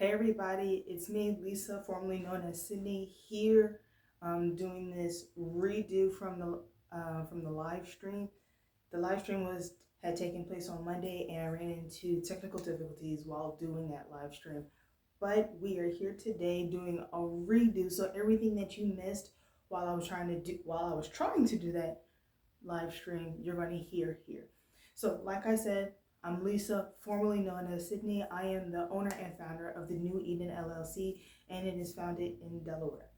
Hey everybody, it's me, Lisa, formerly known as Sydney, here doing this redo from the live stream. The live stream had taken place on Monday, and I ran into technical difficulties while doing that live stream. But we are here today doing a redo, so everything that you missed while I was trying to do that live stream, you're going to hear here. So, like I said, I'm Lisa, formerly known as Sydney. I am the owner and founder of the New Eden LLC, and it is founded in Delaware.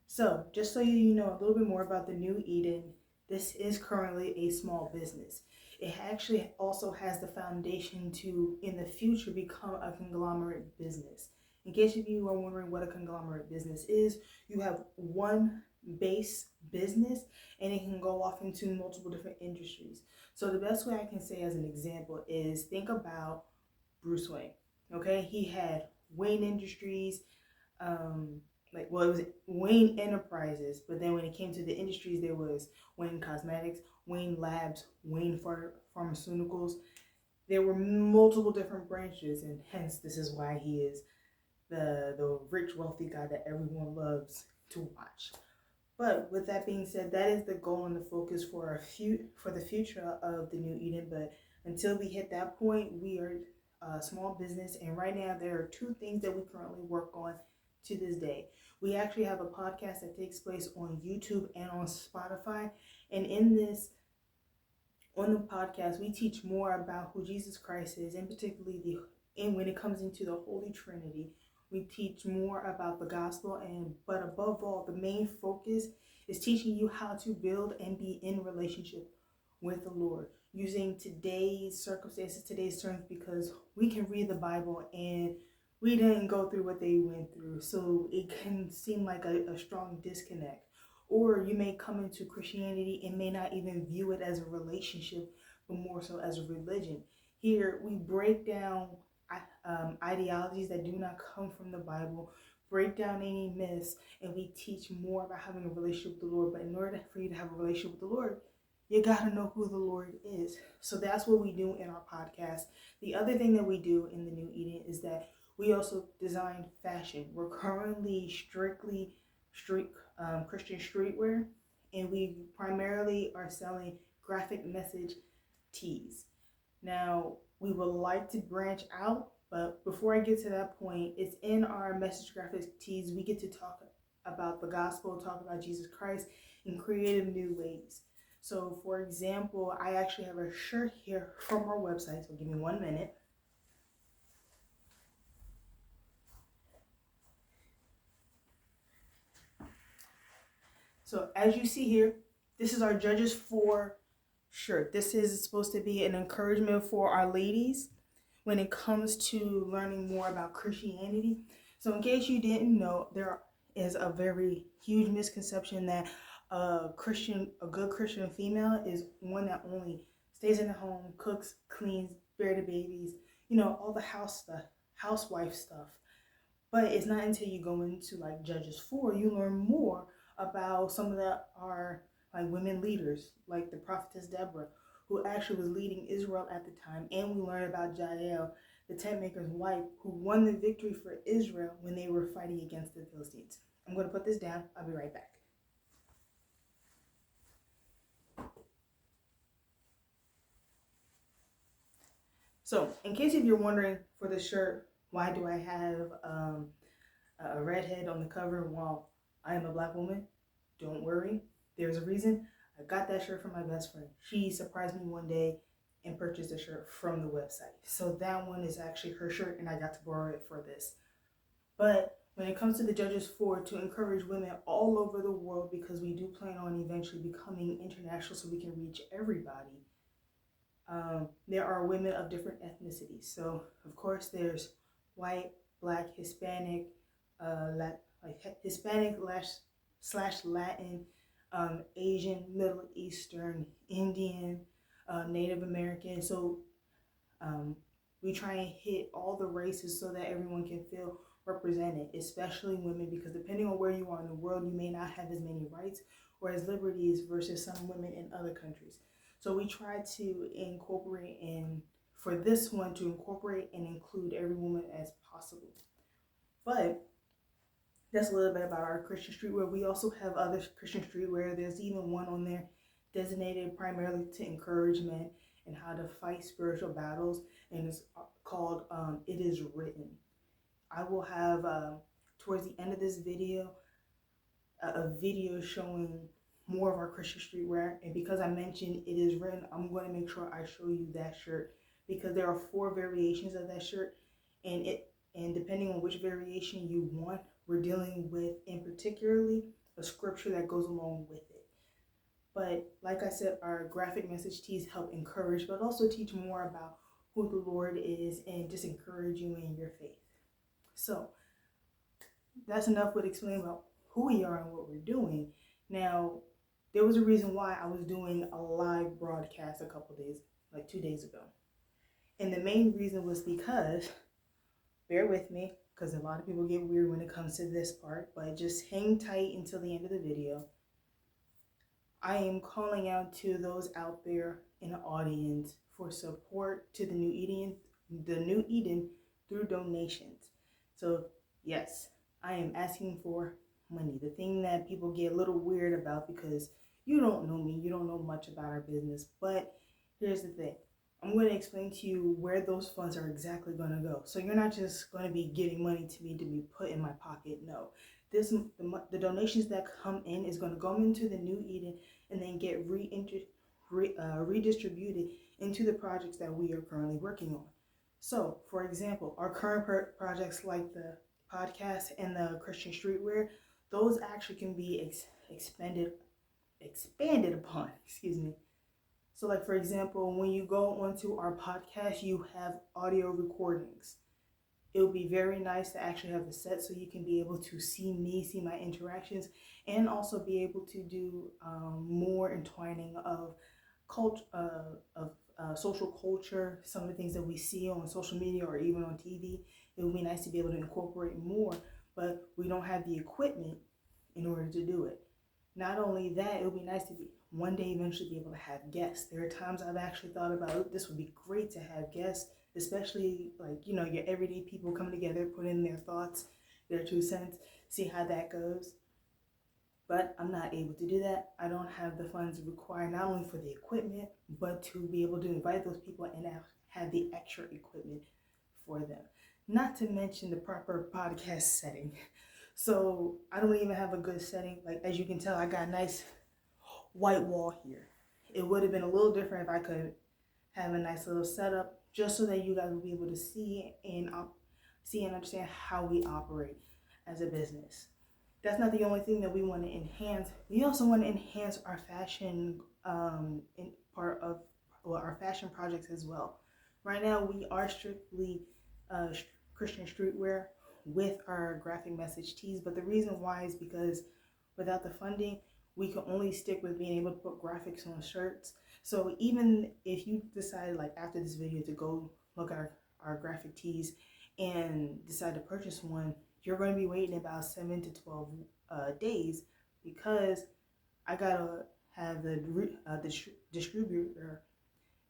So, just so you know a little bit more about the New Eden, this is currently a small business. It actually also has the foundation to, in the future, become a conglomerate business. In case of you are wondering what a conglomerate business is, you have one base business and it can go off into multiple different industries. So the best way I can say as an example is think about Bruce Wayne. Okay, he had Wayne Industries, it was Wayne Enterprises, but then when it came to the industries, there was Wayne Cosmetics, Wayne Labs, Wayne Pharmaceuticals. There were multiple different branches, and hence this is why he is the rich, wealthy guy that everyone loves to watch. But with that being said, that is the goal and the focus for the future of the New Eden. But until we hit that point, we are a small business, and right now there are two things that we currently work on to this day. We actually have a podcast that takes place on YouTube and on Spotify, and on the podcast, we teach more about who Jesus Christ is, and particularly when it comes into the Holy Trinity. We teach more about the gospel, but above all, the main focus is teaching you how to build and be in relationship with the Lord using today's circumstances, today's terms, because we can read the Bible and we didn't go through what they went through, so it can seem like a strong disconnect. Or you may come into Christianity and may not even view it as a relationship, but more so as a religion. Here we break down ideologies that do not come from the Bible, break down any myths, and we teach more about having a relationship with the Lord. But in order for you to have a relationship with the Lord, you got to know who the Lord is. So that's what we do in our podcast. The other thing that we do in the New Eden is that we also design fashion. We're currently strictly Christian streetwear, and we primarily are selling graphic message tees. Now, we would like to branch out, but before I get to that point, it's in our message graphic tees, we get to talk about the gospel, talk about Jesus Christ in creative new ways. So, for example, I actually have a shirt here from our website, so give me 1 minute. So, as you see here, this is our Judges 4 shirt. This is supposed to be an encouragement for our ladies when it comes to learning more about Christianity. So in case you didn't know, there is a very huge misconception that a good Christian female is one that only stays in the home, cooks, cleans, bear the babies, all the house stuff, housewife stuff. But it's not until you go into like Judges 4, you learn more about some of our like women leaders, like the prophetess Deborah, who actually was leading Israel at the time. And we learn about Jael, the tent maker's wife, who won the victory for Israel when they were fighting against the Philistines. I'm going to put this down. I'll be right back. So, in case if you're wondering for the shirt, why do I have a redhead on the cover while I am a black woman? Don't worry. There's a reason. I got that shirt from my best friend. She surprised me one day and purchased a shirt from the website. So that one is actually her shirt, and I got to borrow it for this. But when it comes to the Judges 4, to encourage women all over the world, because we do plan on eventually becoming international so we can reach everybody, there are women of different ethnicities. So, of course, there's white, black, Hispanic, Hispanic / Latin, Asian, Middle Eastern, Indian, Native American. So we try and hit all the races so that everyone can feel represented, especially women, because depending on where you are in the world, you may not have as many rights or as liberties versus some women in other countries. So we try to incorporate and incorporate and include every woman as possible. But that's a little bit about our Christian streetwear. We also have other Christian streetwear. There's even one on there designated primarily to encouragement and how to fight spiritual battles, and it's called It Is Written. I will have, towards the end of this video, a video showing more of our Christian streetwear. And because I mentioned It Is Written, I'm going to make sure I show you that shirt, because there are 4 variations of that shirt, and depending on which variation you want, we're dealing with, in particularly, a scripture that goes along with it. But like I said, our graphic message tees help encourage, but also teach more about who the Lord is and just encourage you in your faith. So that's enough with explaining about who we are and what we're doing. Now, there was a reason why I was doing a live broadcast a couple days, like 2 days ago. And the main reason was because, bear with me, because a lot of people get weird when it comes to this part, but just hang tight until the end of the video. I am calling out to those out there in the audience for support to the New Eden through donations. So yes, I am asking for money. The thing that people get a little weird about, because you don't know me, you don't know much about our business, but here's the thing. I'm going to explain to you where those funds are exactly going to go. So you're not just going to be giving money to me to be put in my pocket. No, the donations that come in is going to go into the New Eden and then get redistributed into the projects that we are currently working on. So, for example, our current projects like the podcast and the Christian streetwear, those actually can be expanded upon. Excuse me. So, like, for example, when you go onto our podcast, you have audio recordings. It would be very nice to actually have a set so you can be able to see me, see my interactions, and also be able to do more entwining of culture, social culture, some of the things that we see on social media or even on TV. It would be nice to be able to incorporate more, but we don't have the equipment in order to do it. Not only that, it would be nice to one day eventually be able to have guests. There are times I've actually thought about, this would be great to have guests, especially like, your everyday people coming together, put in their thoughts, their 2 cents, see how that goes. But I'm not able to do that. I don't have the funds required not only for the equipment, but to be able to invite those people and have the extra equipment for them. Not to mention the proper podcast setting. So I don't even have a good setting. Like, as you can tell, I got a nice white wall here. It would have been a little different if I could have a nice little setup, just so that you guys will be able to see and understand how we operate as a business. That's not the only thing that we want to enhance. We also want to enhance our fashion in part of our fashion projects as well. Right now, we are strictly Christian streetwear with our graphic message tees, but the reason why is because without the funding, we can only stick with being able to put graphics on shirts. So even if you decide, like, after this video to go look at our graphic tees and decide to purchase one, you're going to be waiting about 7 to 12 days, because I gotta have the distributor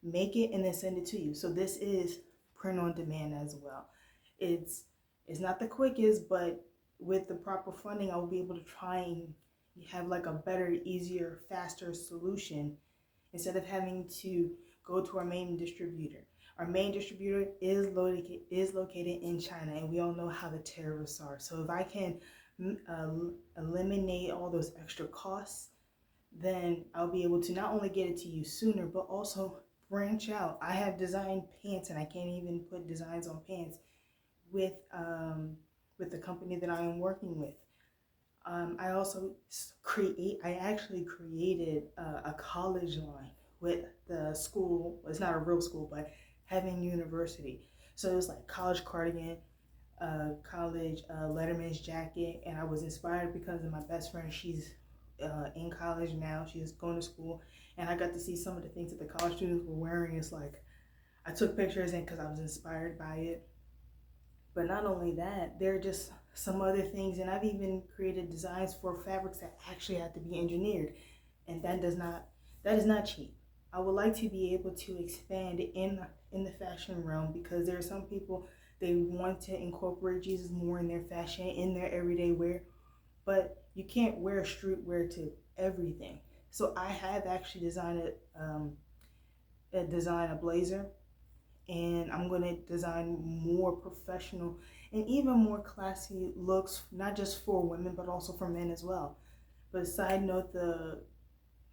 make it and then send it to you. So this is print on demand as well. It's not the quickest, but with the proper funding, I will be able to try and have like a better, easier, faster solution instead of having to go to our main distributor. Our main distributor is located in China, and we all know how the tariffs are. So if I can eliminate all those extra costs, then I'll be able to not only get it to you sooner, but also branch out. I have designed pants, and I can't even put designs on pants with the company that I am working with. I actually created a college line with the school. Well, it's not a real school, but Heaven University. So it was like college cardigan, college Letterman's jacket, and I was inspired because of my best friend. She's in college now. She's going to school, and I got to see some of the things that the college students were wearing. It's like I took pictures and because I was inspired by it. But not only that, there are just some other things, and I've even created designs for fabrics that actually have to be engineered, and that is not cheap. I would like to be able to expand in the fashion realm, because there are some people They want to incorporate Jesus more in their fashion, in their everyday wear, but you can't wear streetwear to everything. So I have actually designed a blazer, and I'm going to design more professional and even more classy looks, not just for women, but also for men as well. But side note, the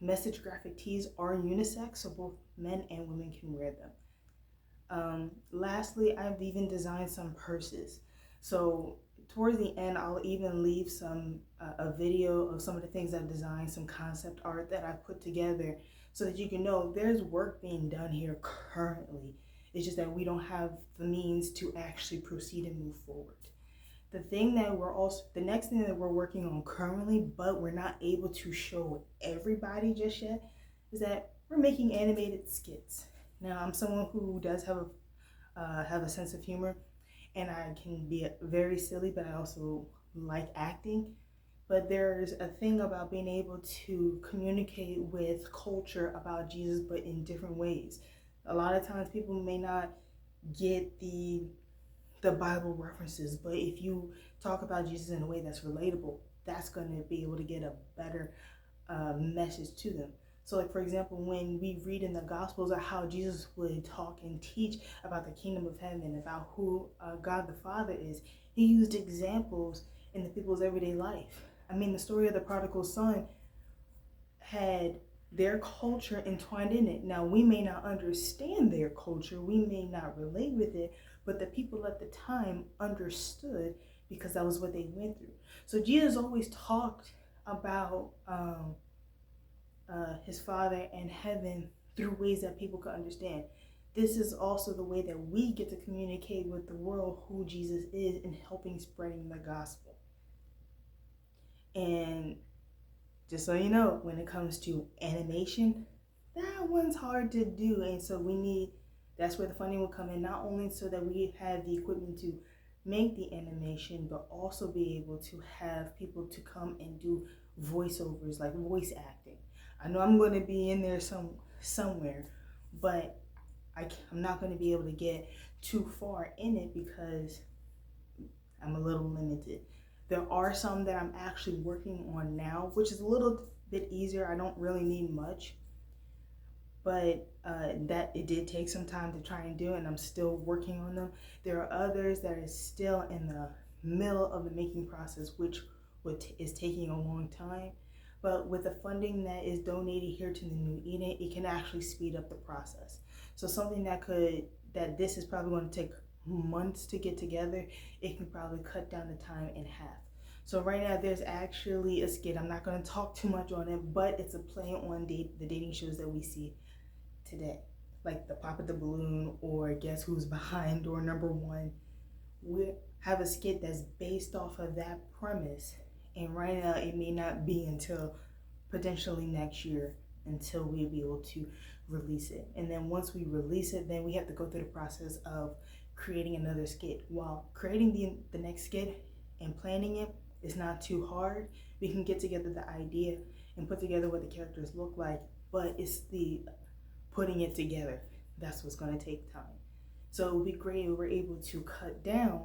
message graphic tees are unisex, so both men and women can wear them. Lastly, I've even designed some purses. So towards the end, I'll even leave a video of some of the things I've designed, some concept art that I've put together, so that you can know there's work being done here currently. It's just that we don't have the means to actually proceed and move forward. The next thing that we're working on currently, but we're not able to show everybody just yet, is that we're making animated skits. Now, I'm someone who does have a sense of humor, and I can be very silly, but I also like acting. But there's a thing about being able to communicate with culture about Jesus, but in different ways. A lot of times people may not get the Bible references, but if you talk about Jesus in a way that's relatable, that's going to be able to get a better message to them. So, like, for example, when we read in the Gospels of how Jesus would talk and teach about the kingdom of heaven, about who God the Father is, he used examples in the people's everyday life. I mean, the story of the prodigal son had their culture entwined in it. Now, we may not understand their culture, we may not relate with it, but the people at the time understood because that was what they went through. So Jesus always talked about his Father and heaven through ways that people could understand. This is also the way that we get to communicate with the world who Jesus is in helping spreading the gospel. And just so you know, when it comes to animation, that one's hard to do. And so that's where the funding will come in, not only so that we have the equipment to make the animation, but also be able to have people to come and do voiceovers, like voice acting. I know I'm going to be in there somewhere, but I'm not going to be able to get too far in it because I'm a little limited. There are some that I'm actually working on now, which is a little bit easier. I don't really need much, but that it did take some time to try and do, and I'm still working on them. There are others that are still in the middle of the making process, which is taking a long time. But with the funding that is donated here to the New Eden, it can actually speed up the process. So something that this is probably going to take months to get together, it can probably cut down the time in half. So right now there's actually a skit. I'm not going to talk too much on it, but it's a play on the dating shows that we see today, like the Pop at the Balloon or Guess Who's Behind or Number One. We have a skit that's based off of that premise, and right now it may not be until potentially next year until we'll be able to release it. And then once we release it, then we have to go through the process of creating another skit. While creating the next skit and planning it is not too hard, we can get together the idea and put together what the characters look like, but it's the putting it together that's what's going to take time. So it would be great if we're able to cut down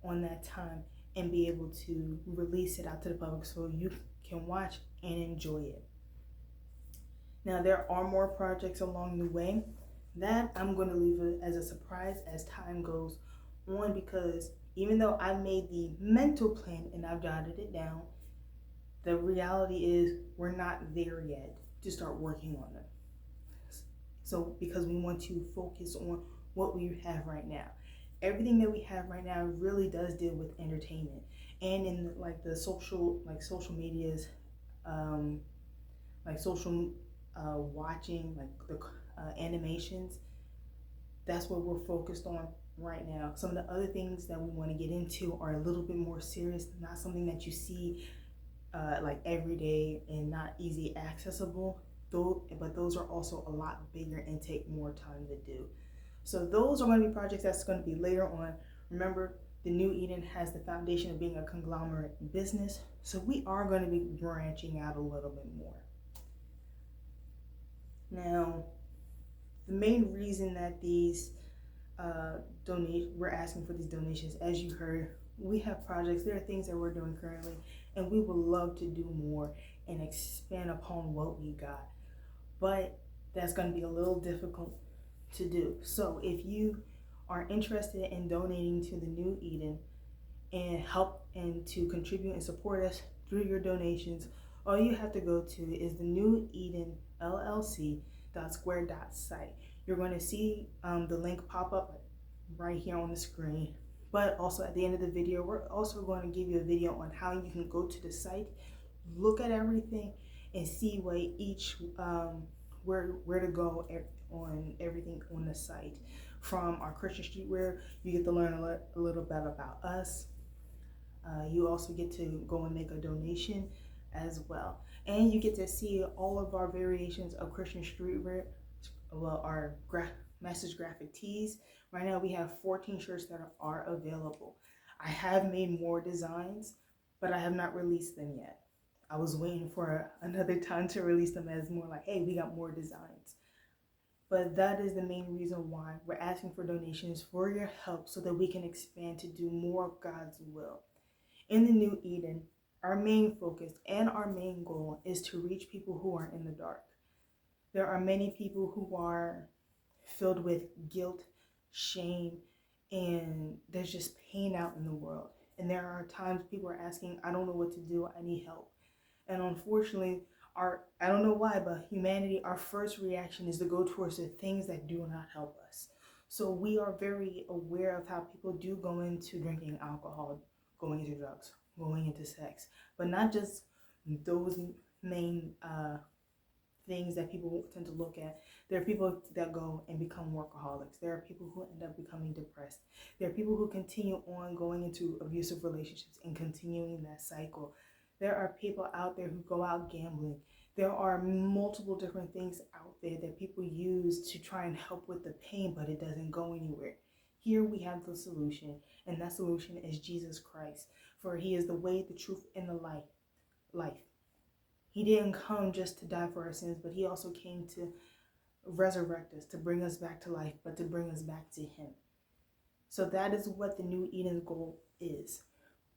on that time and be able to release it out to the public so you can watch and enjoy it. Now, there are more projects along the way that I'm going to leave it as a surprise as time goes on, because even though I made the mental plan and I've jotted it down, the reality is we're not there yet to start working on them. So because we want to focus on what we have right now. Everything that we have right now really does deal with entertainment, and in like the social medias, like social watching, like the animations. That's what we're focused on right now. Some of the other things that we want to get into are a little bit more serious, not something that you see like every day and not easy accessible. But those are also a lot bigger and take more time to do. So those are going to be projects that's going to be later on. Remember, the New Eden has the foundation of being a conglomerate business, so we are going to be branching out a little bit more. Now, the main reason that these donate. We're asking for these donations. As you heard, we have projects. There are things that we're doing currently, and we would love to do more and expand upon what we got. But that's going to be a little difficult to do. So if you are interested in donating to the New Eden and help and to contribute and support us through your donations, all you have to go to is the New Eden LLC.square.site. You're going to see the link pop up right here on the screen. But also at the end of the video, we're also going to give you a video on how you can go to the site, look at everything, and see where where to go on everything on the site. From our Christian streetwear, you get to learn a little bit about us. You also get to go and make a donation as well. And you get to see all of our variations of Christian streetwear, well, our message graphic tees. Right now we have 14 shirts that are available. I have made more designs, but I have not released them yet. I was waiting for another time to release them as more like, hey, we got more designs. But that is the main reason why we're asking for donations for your help so that we can expand to do more of God's will. In the New Eden, our main focus and our main goal is to reach people who are in the dark. There are many people who are filled with guilt, shame, and there's just pain out in the world. And there are times people are asking, I don't know what to do, I need help. And unfortunately, I don't know why, but humanity, our first reaction is to go towards the things that do not help us. So we are very aware of how people do go into drinking alcohol, going into drugs, going into sex, but not just those main things that people tend to look at. There are people that go and become workaholics. There are people who end up becoming depressed. There are people who continue on going into abusive relationships and continuing that cycle. There are people out there who go out gambling. There are multiple different things out there that people use to try and help with the pain, but it doesn't go anywhere. Here we have the solution, and that solution is Jesus Christ. For he is the way, the truth, and the life. He didn't come just to die for our sins, but he also came to resurrect us, to bring us back to life, but to bring us back to him. So that is what the New Eden goal is.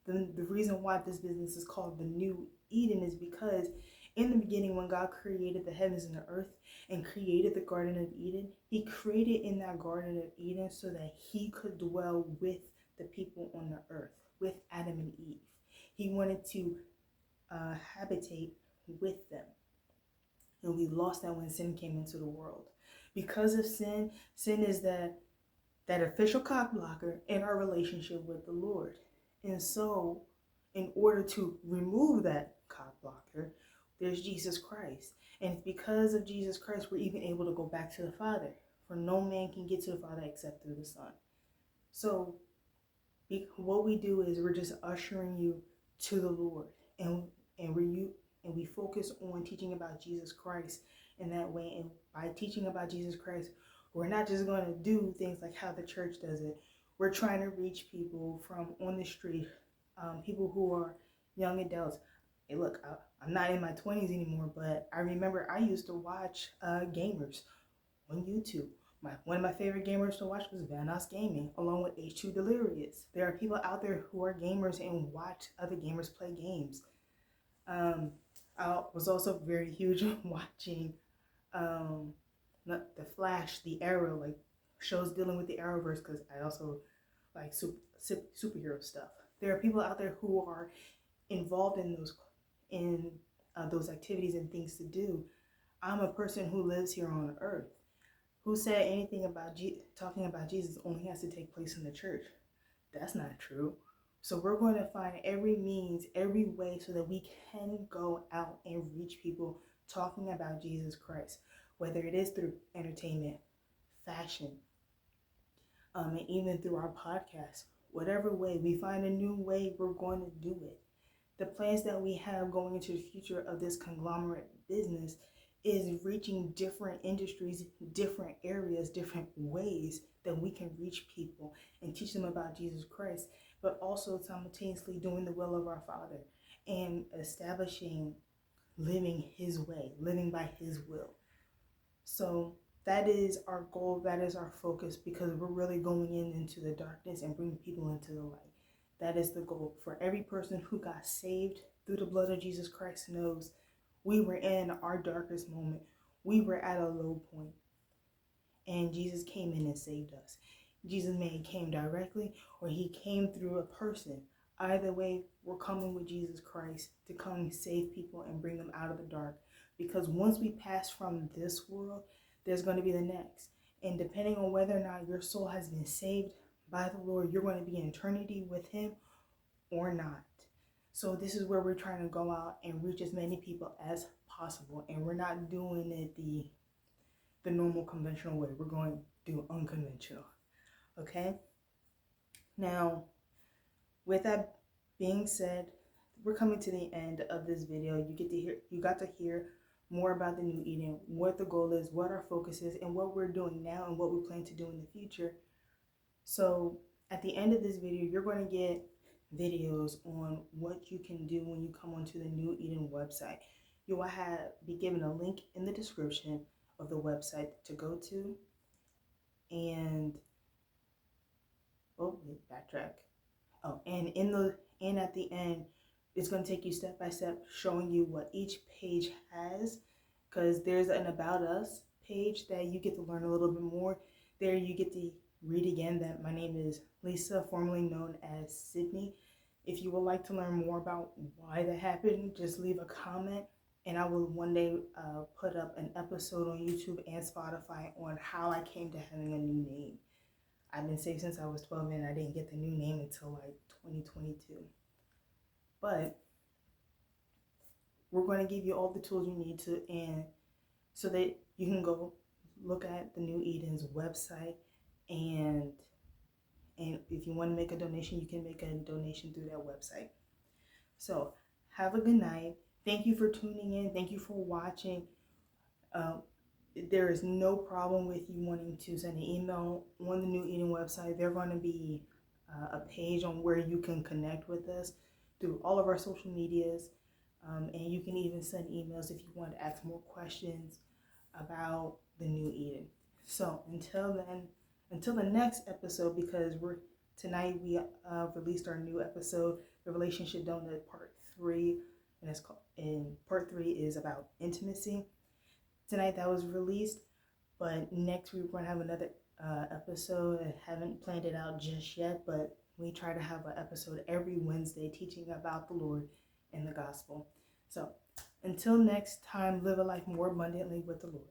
The reason why this business is called the New Eden is because in the beginning, when God created the heavens and the earth and created the Garden of Eden, he created in that Garden of Eden so that he could dwell with the people on the earth, with Adam and Eve. He wanted to habitate with them. And we lost that when sin came into the world. Because of sin is that official cock blocker in our relationship with the Lord. And so, in order to remove that cock blocker, there's Jesus Christ. And it's because of Jesus Christ we're even able to go back to the Father. For no man can get to the Father except through the Son. So, what we do is we're just ushering you to the Lord. And we focus on teaching about Jesus Christ in that way. And by teaching about Jesus Christ, we're not just going to do things like how the church does it. We're trying to reach people from on the street, people who are young adults. Hey, look, I'm not in my 20s anymore, but I remember I used to watch gamers on YouTube. One of my favorite gamers to watch was Vanoss Gaming, along with H2 Delirious. There are people out there who are gamers and watch other gamers play games. I was also very huge on watching the Flash, the Arrow, like shows dealing with the Arrowverse, because I also like superhero stuff. There are people out there who are involved in those activities and things to do. I'm a person who lives here on earth. Who said anything about talking about Jesus only has to take place in the church? That's not true. So we're going to find every means, every way so that we can go out and reach people talking about Jesus Christ, whether it is through entertainment, fashion, and even through our podcast. Whatever way, we find a new way, we're going to do it. The plans that we have going into the future of this conglomerate business is reaching different industries, different areas, different ways that we can reach people and teach them about Jesus Christ, but also simultaneously doing the will of our Father and establishing living his way, living by his will. So that is our goal, that is our focus, because we're really going into the darkness and bringing people into the light. That is the goal. For every person who got saved through the blood of Jesus Christ knows we were in our darkest moment. We were at a low point, and Jesus came in and saved us. Jesus may have came directly or he came through a person. Either way, we're coming with Jesus Christ to come save people and bring them out of the dark. Because once we pass from this world, there's going to be the next. And depending on whether or not your soul has been saved by the Lord, you're going to be in eternity with him or not. So this is where we're trying to go out and reach as many people as possible. And we're not doing it the normal conventional way. We're going to do unconventional. Okay? Now, with that being said, we're coming to the end of this video. You got to hear more about the New Eden, what the goal is, what our focus is, and what we're doing now and what we plan to do in the future. So at the end of this video, you're going to get videos on what you can do when you come onto the New Eden website. You will be given a link in the description of the website to go to, and backtrack. And at the end, it's going to take you step by step, showing you what each page has, because there's an About Us page that you get to learn a little bit more. There you get to read again that my name is Lisa, formerly known as Sydney. If you would like to learn more about why that happened, just leave a comment, and I will one day put up an episode on YouTube and Spotify on how I came to having a new name. I've been saved since I was 12 and I didn't get the new name until like 2022. But we're going to give you all the tools you need to, and so that you can go look at the New Eden's website, and if you want to make a donation, you can make a donation through that website. So have a good night. Thank you for tuning in. Thank you for watching. There is no problem with you wanting to send an email on the New Eden website. There's going to be a page on where you can connect with us through all of our social medias. And you can even send emails if you want to ask more questions about the New Eden. So until then, until the next episode, because tonight we released our new episode, The Relationship Donut Part 3, and Part 3 is about intimacy. Tonight that was released, but next week we're going to have another episode. I haven't planned it out just yet, but we try to have an episode every Wednesday teaching about the Lord and the gospel. So until next time, live a life more abundantly with the Lord.